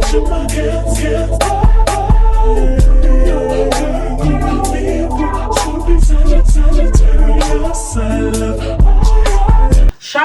Shout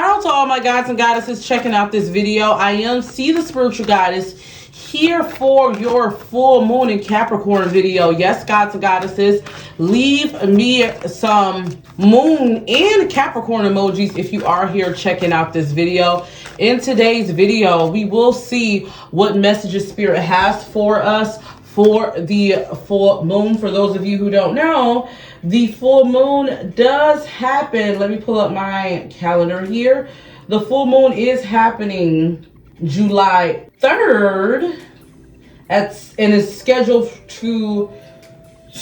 out to all my gods and goddesses checking out this video. I am C the Spiritual Goddess, here for your full moon in Capricorn video. Yes, gods and goddesses, leave me some moon and Capricorn emojis if you are here checking out this video. In today's video, we will see what messages Spirit has for us for the full moon. For those of you who don't know, the full moon does happen. Let me pull up my calendar here. The full moon is happening July 3rd and is scheduled to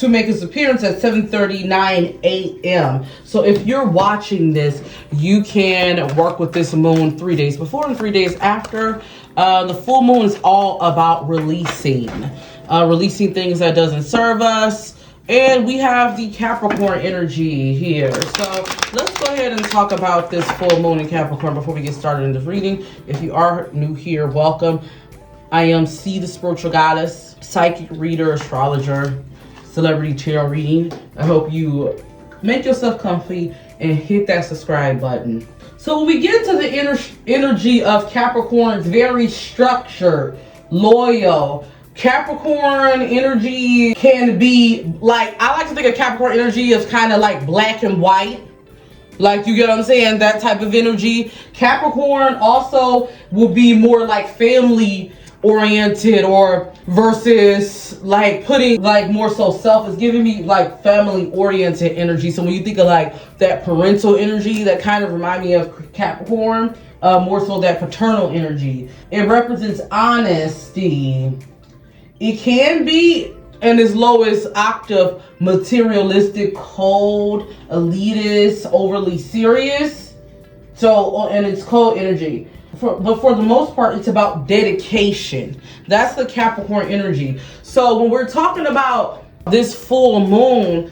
make its appearance at 7:39 a.m. So if you're watching this, you can work with this moon 3 days before and 3 days after. The full moon is all about releasing things that doesn't serve us. And we have the Capricorn energy here. So let's go ahead and talk about this full moon in Capricorn before we get started in this reading. If you are new here, welcome. I am C the Spiritual Goddess, psychic reader, astrologer, celebrity tarot reading. I hope you make yourself comfy and hit that subscribe button. So when we get to the energy of Capricorn, it's very structured, loyal. Capricorn energy can be like, I like to think of Capricorn energy as kind of like black and white. Like, you get what I'm saying? That type of energy. Capricorn also will be more like family oriented, or versus like putting like more so self. Is giving me like family oriented energy. So when you think of like that parental energy, that kind of remind me of Capricorn, more so that paternal energy. It represents honesty. It can be in its lowest octave materialistic, cold, elitist, overly serious. So, and it's cold energy. But for the most part, it's about dedication. That's the Capricorn energy. So when we're talking about this full moon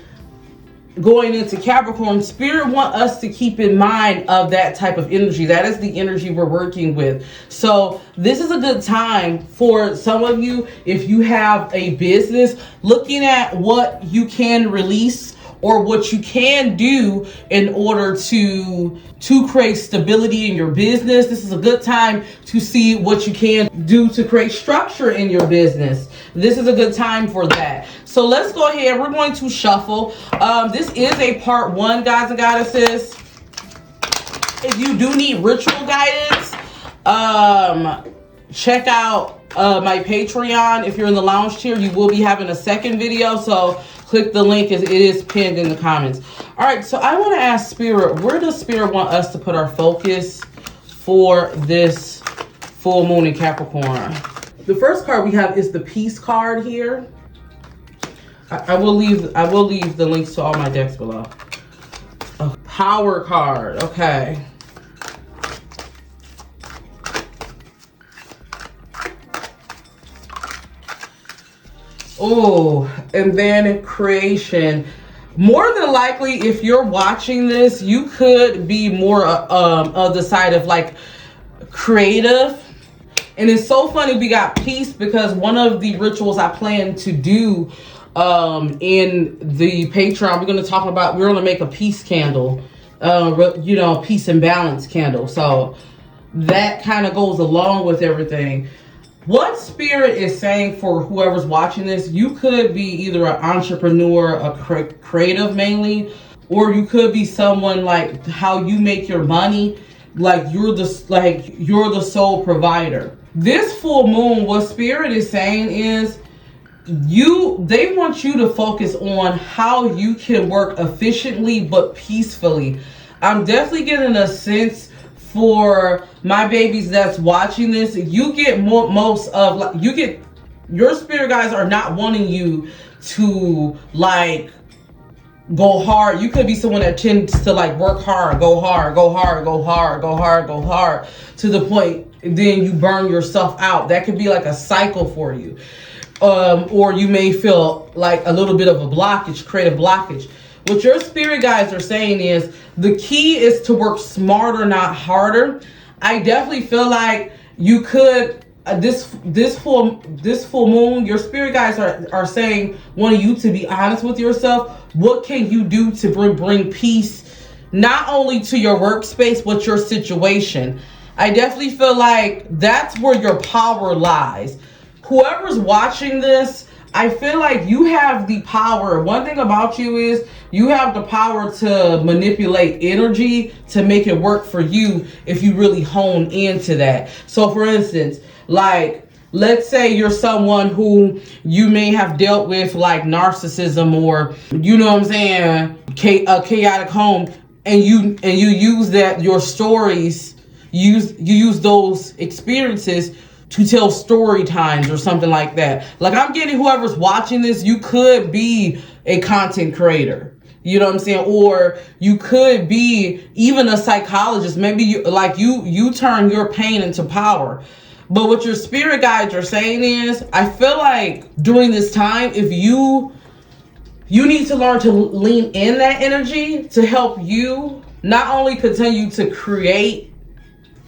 going into Capricorn, Spirit want us to keep in mind of that type of energy. That is the energy we're working with. So this is a good time for some of you, if you have a business, looking at what you can release or what you can do in order to create stability in your business. This is a good time to see what you can do to create structure in your business. This is a good time for that. So let's go ahead. We're going to shuffle. This is a part 1, gods and goddesses. If you do need ritual guidance, check out my Patreon. If you're in the lounge chair, you will be having a second video. So click the link as it is pinned in the comments. All right, so I want to ask Spirit, where does Spirit want us to put our focus for this full moon in Capricorn? The first card we have is the Peace card here. I will leave the links to all my decks below. A Power card, okay. Oh, and then Creation. More than likely, if you're watching this, you could be more of the side of like creative. And it's so funny we got Peace, because one of the rituals I plan to do in the Patreon, we're going to make a peace candle, peace and balance candle. So that kind of goes along with everything. What Spirit is saying for whoever's watching this, you could be either an entrepreneur, a creative mainly, or you could be someone like how you make your money, like you're the sole provider. This full moon, what Spirit is saying is they want you to focus on how you can work efficiently but peacefully. I'm definitely getting a sense for my babies that's watching this. You get your spirit guides are not wanting you to like go hard. You could be someone that tends to like work hard, go hard to the point then you burn yourself out. That could be like a cycle for you. Or you may feel like a little bit of a blockage, creative blockage. What your spirit guides are saying is the key is to work smarter, not harder. I definitely feel like you could this full moon, your spirit guides are saying, wanting you to be honest with yourself. What can you do to bring peace, not only to your workspace, but your situation? I definitely feel like that's where your power lies. Whoever's watching this, I feel like you have the power. One thing about you is you have the power to manipulate energy to make it work for you if you really hone into that. So for instance, like, let's say you're someone who you may have dealt with like narcissism, or, you know what I'm saying, a chaotic home, and you use that, your stories, you use those experiences to tell story times or something like that. Like, I'm getting whoever's watching this, you could be a content creator. You know what I'm saying? Or you could be even a psychologist. Maybe you turn your pain into power. But what your spirit guides are saying is, I feel like during this time, if you need to learn to lean in that energy to help you not only continue to create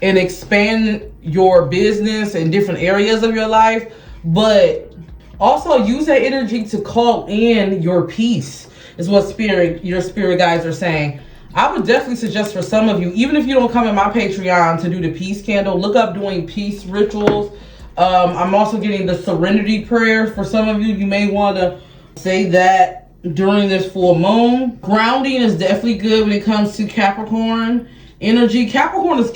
and expand your business in different areas of your life, but also use that energy to call in your peace, is what your spirit guides are saying. I would definitely suggest for some of you, even if you don't come in my Patreon to do the peace candle, look up doing peace rituals. I'm also getting the serenity prayer. For some of you, you may want to say that during this full moon. Grounding is definitely good when it comes to Capricorn energy. Capricorn is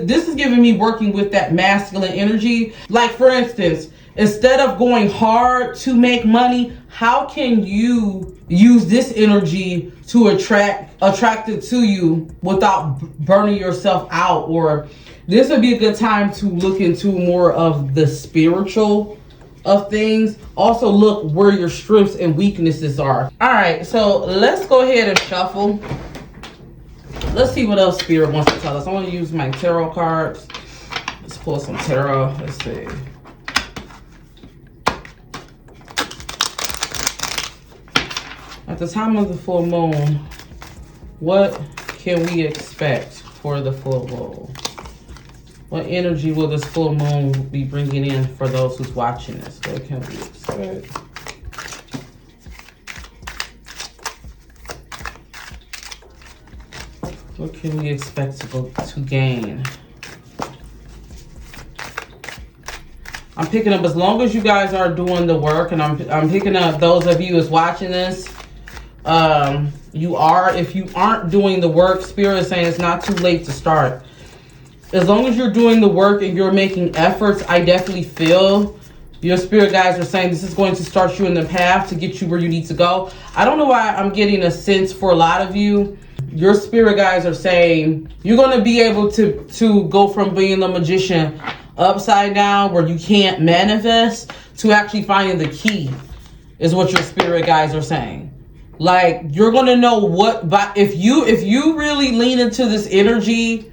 this is giving me working with that masculine energy. Like, for instance, instead of going hard to make money, how can you use this energy to attract it to you without burning yourself out? Or this would be a good time to look into more of the spiritual of things. Also look where your strengths and weaknesses are. All right, so let's go ahead and shuffle. Let's see what else Spirit wants to tell us. I want to use my tarot cards. Let's pull some tarot. Let's see. At the time of the full moon, what can we expect for the full moon? What energy will this full moon be bringing in for those who's watching this? What can we expect? What can we expect to gain? I'm picking up, as long as you guys are doing the work, and I'm picking up those of you who's watching this. If you aren't doing the work, Spirit is saying it's not too late to start. As long as you're doing the work and you're making efforts, I definitely feel your spirit guides are saying this is going to start you in the path to get you where you need to go. I don't know why I'm getting a sense for a lot of you. Your spirit guides are saying you're going to be able to go from being the magician upside down where you can't manifest to actually finding the key, is what your spirit guides are saying. Like, you're going to know what, but if you really lean into this energy,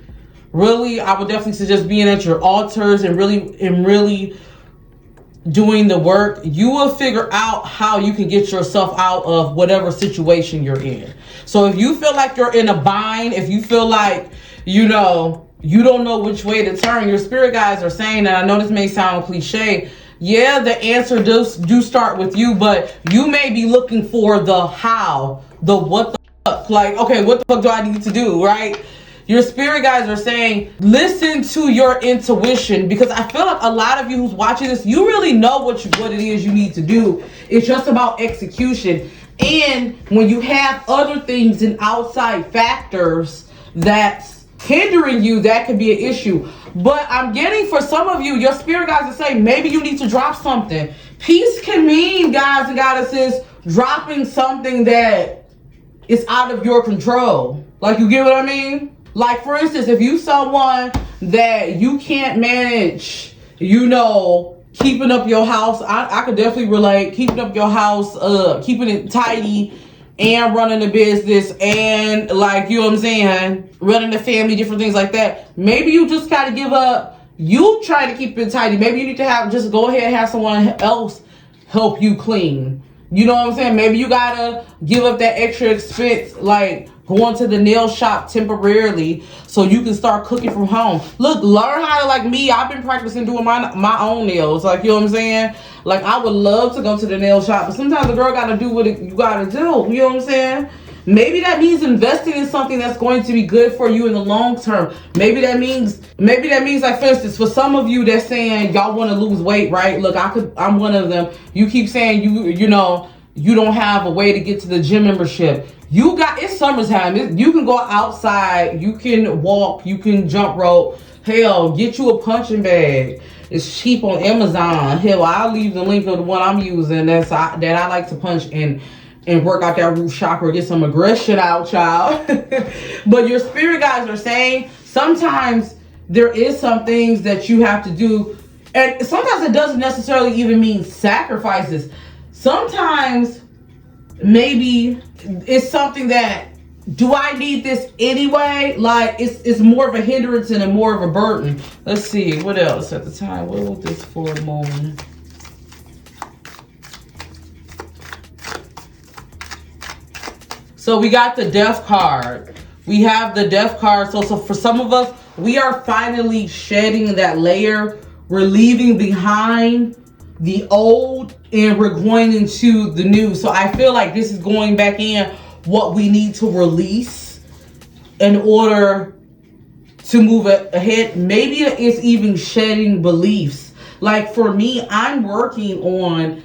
really, I would definitely suggest being at your altars and really doing the work. You will figure out how you can get yourself out of whatever situation you're in. So if you feel like you're in a bind, if you feel like, you don't know which way to turn, your spirit guides are saying, and I know this may sound cliche, yeah, the answer do start with you, but you may be looking for the how, the what the fuck, like, okay, what the fuck do I need to do, right? Your spirit guides are saying, listen to your intuition, because I feel like a lot of you who's watching this, you really know what it is you need to do. It's just about execution. And when you have other things and outside factors that's hindering you, that could be an issue. But I'm getting, for some of you, your spirit guides are saying maybe you need to drop something. Peace can mean, guys and goddesses, dropping something that is out of your control. Like, you get what I mean? Like, for instance, if you someone that you can't manage, keeping up your house, I could definitely relate, keeping up your house, keeping it tidy, and running the business, and, like, you know what I'm saying, running the family, different things like that. Maybe you just gotta give up. You try to keep it tidy. Maybe you need to just go ahead and have someone else help you clean. You know what I'm saying? Maybe you gotta give up that extra expense, like going to the nail shop temporarily so you can start cooking from home. Look, learn how to, like me, I've been practicing doing my own nails. Like, you know what I'm saying? Like, I would love to go to the nail shop, but sometimes the girl got to do what you got to do. You know what I'm saying? Maybe that means investing in something that's going to be good for you in the long term. Maybe that means like, for instance, for some of you that's saying y'all want to lose weight, right? Look, I'm one of them. You keep saying you know, you don't have a way to get to the gym membership. It's summertime. You can go outside, you can walk, you can jump rope. Hell, get you a punching bag. It's cheap on Amazon. Hell, I'll leave the link of the one I'm using that I like to punch and work out that root chakra, get some aggression out, child. But your spirit guides are saying sometimes there is some things that you have to do. And sometimes it doesn't necessarily even mean sacrifices. Sometimes maybe it's something that, do I need this anyway? Like, it's more of a hindrance and more of a burden. Let's see, what else at the time? What was this full moon? So we got the Death card. We have the Death card. So for some of us, we are finally shedding that layer. We're leaving behind the old and we're going into the new. So I feel like this is going back in what we need to release in order to move ahead. Maybe it's even shedding beliefs. Like for me, I'm working on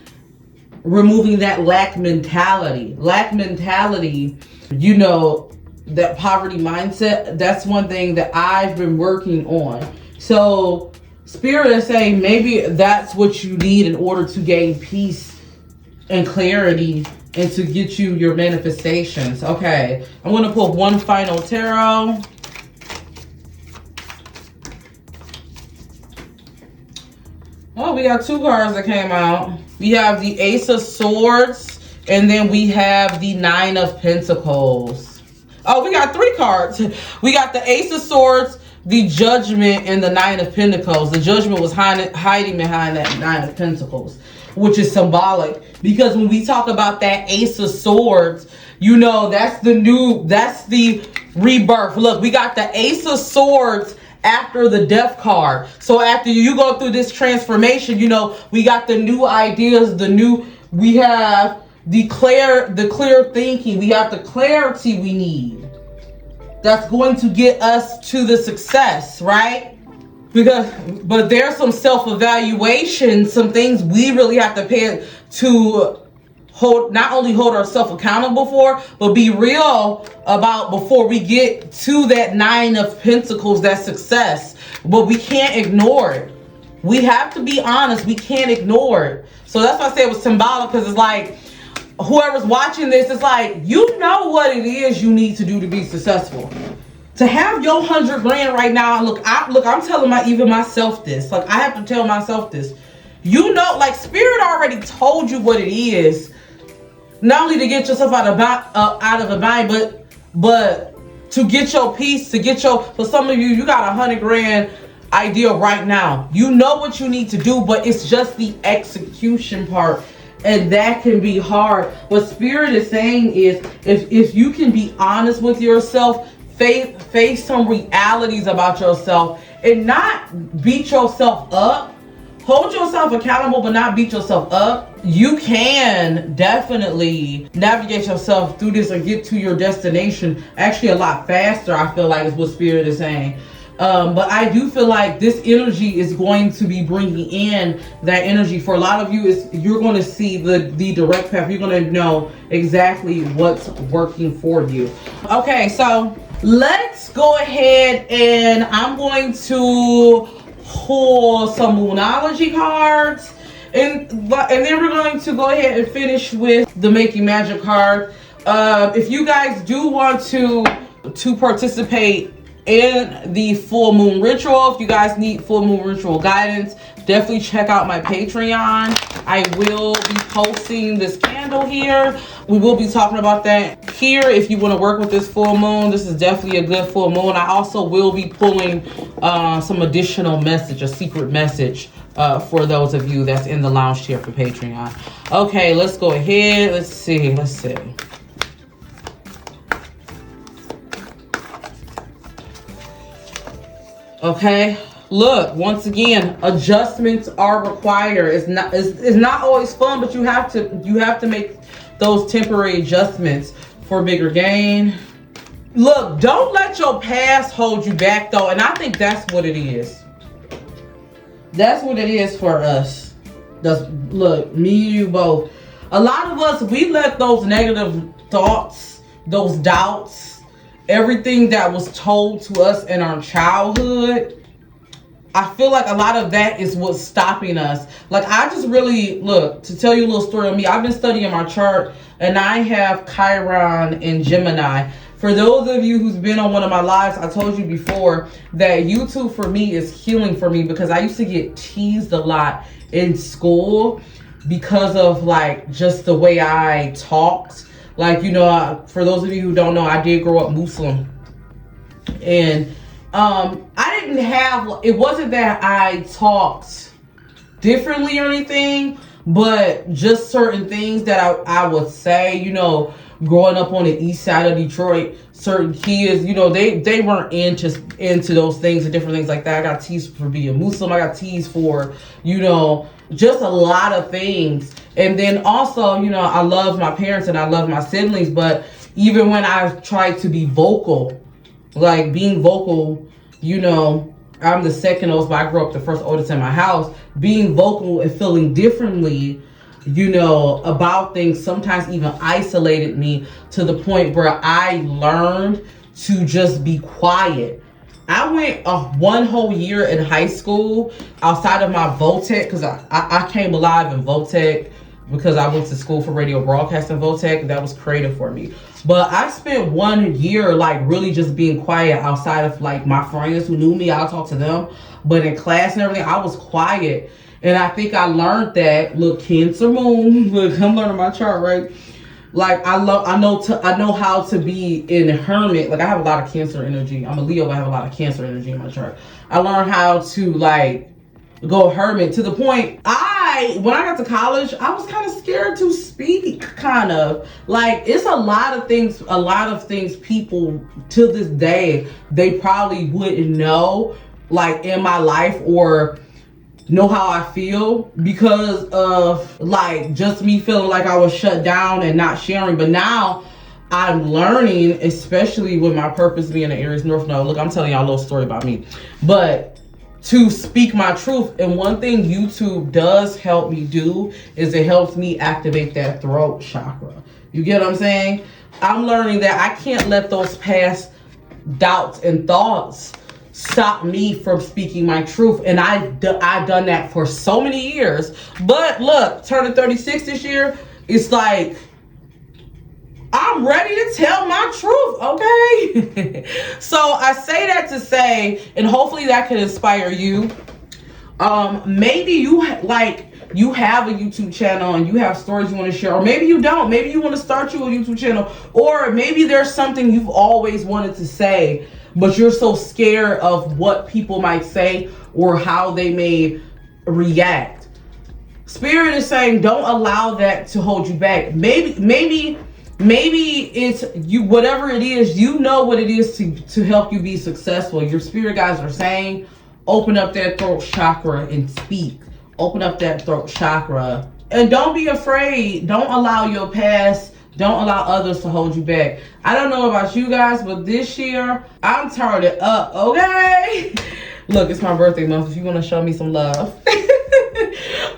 removing that lack mentality. Lack mentality, you know, that poverty mindset, that's one thing that I've been working on. So Spirit is saying maybe that's what you need in order to gain peace and clarity and to get you your manifestations. Okay, I'm going to pull one final tarot. Oh, we got two cards that came out. We have the Ace of Swords, and then we have the Nine of Pentacles. Oh, we got three cards. We got the Ace of Swords, the Judgment, and the Nine of Pentacles. The Judgment was hiding behind that Nine of Pentacles, which is symbolic. Because when we talk about that Ace of Swords, you know, that's the rebirth. Look, we got the Ace of Swords after the Death card. So after you go through this transformation, you know, we got the new ideas, we have the clear thinking, we have the clarity we need. That's going to get us to the success, right? But there's some self-evaluation, some things we really have to pay to not only hold ourselves accountable for, but be real about before we get to that Nine of Pentacles, that success. But we can't ignore it. We have to be honest. We can't ignore it. So that's why I say it was symbolic, because it's like, whoever's watching this, it's like, you know what it is you need to do to be successful. To have your 100 grand right now, look, I'm telling even myself this. Like, I have to tell myself this. You know, like, Spirit already told you what it is. Not only to get yourself out of a bind, but to get your peace, for some of you, you got 100 grand idea right now. You know what you need to do, but it's just the execution part. And that can be hard. What Spirit is saying is, if you can be honest with yourself, face some realities about yourself, and not beat yourself up. Hold yourself accountable, but not beat yourself up. You can definitely navigate yourself through this and get to your destination actually a lot faster, I feel like, is what Spirit is saying. But I do feel like this energy is going to be bringing in that energy. For a lot of you, you're going to see the direct path. You're going to know exactly what's working for you. Okay, so let's go ahead and I'm going to pull some Moonology cards. And then we're going to go ahead and finish with the Making Magic card. If you guys do want to participate in the full moon ritual, if you guys need full moon ritual guidance, definitely check out my Patreon. I will be posting this candle here. We will be talking about that here. If you want to work with this full moon, this is definitely a good full moon. I also will be pulling some additional message, a secret message, for those of you that's in the lounge chair for Patreon. Okay, let's go ahead. Let's see. Okay, look, once again, adjustments are required. It's not always fun, but you have to make those temporary adjustments for bigger gain. Look, don't let your past hold you back though, and I think that's what it is. That's what it is for us. Look, me and you both. A lot of us, we let those negative thoughts, those doubts, everything that was told to us in our childhood, I feel like a lot of that is what's stopping us. Like, I just really, look, to tell you a little story on me, I've been studying my chart, and I have Chiron in Gemini. For those of you who's been on one of my lives, I told you before that YouTube for me is healing for me, because I used to get teased a lot in school because of like just the way I talked. Like, you know, for those of you who don't know, I did grow up Muslim. And I didn't have, it wasn't that I talked differently or anything, but just certain things that I would say, you know, growing up on the east side of Detroit, certain kids, you know, they weren't into those things and different things like that. I got teased for being Muslim. I got teased for, you know, just a lot of things. And then also, you know, I love my parents and I love my siblings, but even when I tried to be vocal, like being vocal, you know, I'm the second oldest, but I grew up the first oldest in my house. Being vocal and feeling differently, you know, about things sometimes even isolated me to the point where I learned to just be quiet. I went one whole year in high school outside of my VOTEC, because I came alive in VOTEC because I went to school for radio broadcasting VOTEC. That was creative for me. But I spent 1 year like really just being quiet outside of like my friends who knew me. I'll talk to them. But in class and everything, I was quiet. And I think I learned that, look, Cancer Moon, look, I'm learning my chart, right? Like, I know how to be in hermit. Like, I have a lot of Cancer energy. I'm a Leo, but I have a lot of Cancer energy in my chart. I learned how to, like, go hermit to the point when I got to college, I was kind of scared to speak, kind of. Like, it's a lot of things people to this day, they probably wouldn't know, like, in my life or know how I feel because of like just me feeling like I was shut down and not sharing. But now I'm learning, especially with my purpose being an Aries North Node. Look, I'm telling y'all a little story about me, but to speak my truth. And one thing YouTube does help me do is it helps me activate that throat chakra. You get what I'm saying? I'm learning that I can't let those past doubts and thoughts stop me from speaking my truth. And I've done that for so many years. But look, turning 36 this year, it's like I'm ready to tell my truth, okay? So I say that to say, and hopefully that can inspire you. Maybe you have a YouTube channel and you have stories you want to share, or maybe you don't. Maybe you want to start you a YouTube channel, or maybe there's something you've always wanted to say, but you're so scared of what people might say or how they may react. Spirit is saying, don't allow that to hold you back. Maybe it's you, whatever it is, you know what it is to help you be successful. Your spirit guides are saying, open up that throat chakra and speak. Open up that throat chakra. And don't be afraid. Don't allow your past, don't allow others to hold you back. I don't know about you guys, but this year, I'm turning it up, okay? Look, it's my birthday month if you want to show me some love.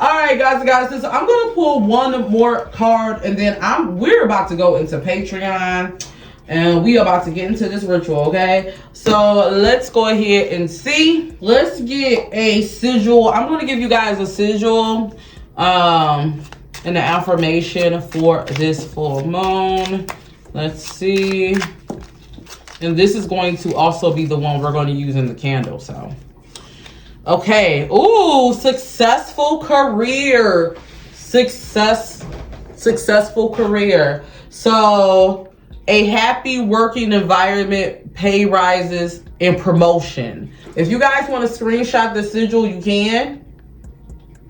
All right, guys and goddesses, so I'm going to pull one more card, and then we're about to go into Patreon, and we are about to get into this ritual, okay? So let's go ahead and see. Let's get a sigil. I'm going to give you guys a sigil and the affirmation for this full moon. Let's see. And this is going to also be the one we're going to use in the candle, so. Okay. Ooh, successful career. Successful career. So, a happy working environment, pay rises, and promotion. If you guys want to screenshot the sigil, you can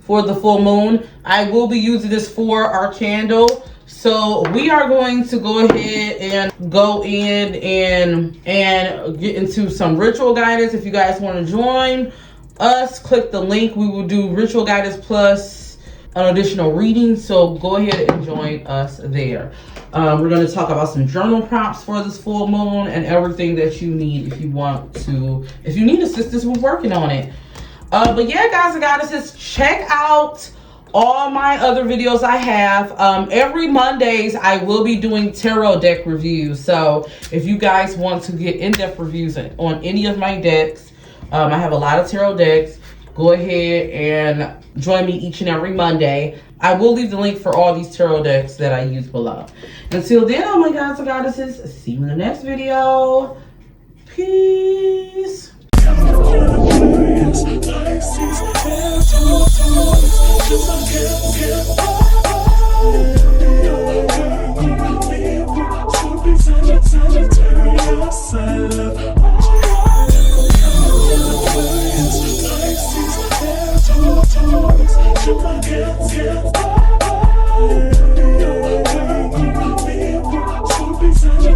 for the full moon. I will be using this for our candle. So we are going to go ahead and go in and get into some ritual guidance. If you guys want to join us, click the link. We will do ritual guidance plus an additional reading. So go ahead and join us there. We're going to talk about some journal prompts for this full moon and everything that you need if you need assistance with working on it. But yeah, guys and goddesses, check out all my other videos I have. Every Mondays, I will be doing tarot deck reviews. So if you guys want to get in-depth reviews on any of my decks, I have a lot of tarot decks. Go ahead and join me each and every Monday. I will leave the link for all these tarot decks that I use below. Until then, oh my gods and goddesses, see you in the next video. Peace.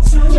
Time